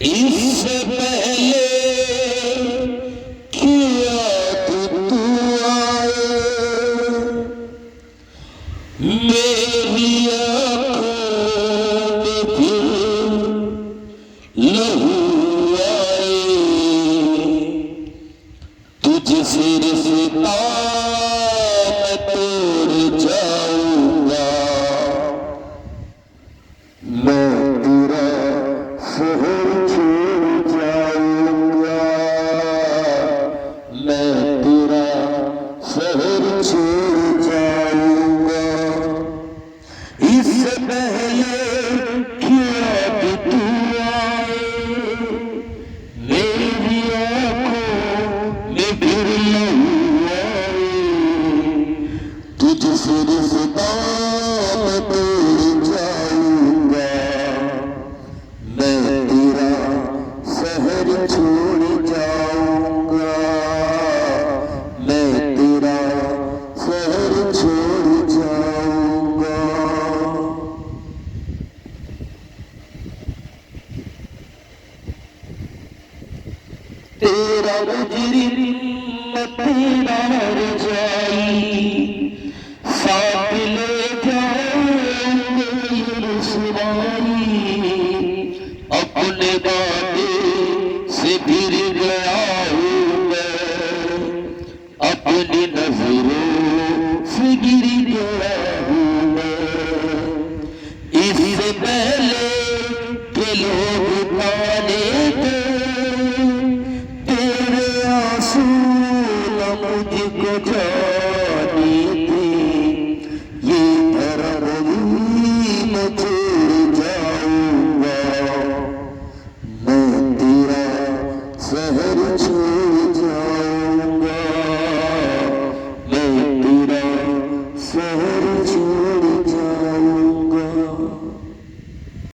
इससे पहले कि याद तू आए मेरी आँखों में फिर लहू आए तुझसे रिश्ता मैं तोड़ जाऊंगा मैं तेरा शहर छोड़ जाऊंगा मैं तेरा शहर छोड़ जाऊंगा इससे पहले कि अब तू आए मेरी आँखों में फिर लहू आए तुझसे रिश्ता मैं तोड़ जाऊंगा मैं तेरा शहर छोड़ जाऊंगा मैं तेरा शहर छोड़ जाऊंगा तेरा गुजरी मैं तेरा रजाई साथ ले जाऊंगे रुसवाई अपने बाटे से फिर गया हूँ मैं अपनी नजरों से गिर गया हूँ मैं इससे पहले के लोग ताने तेरे आंसू न मुझको जाने थे ये धर्म मैं छोड़ जाऊंगा मैं तेरा शहर छोड़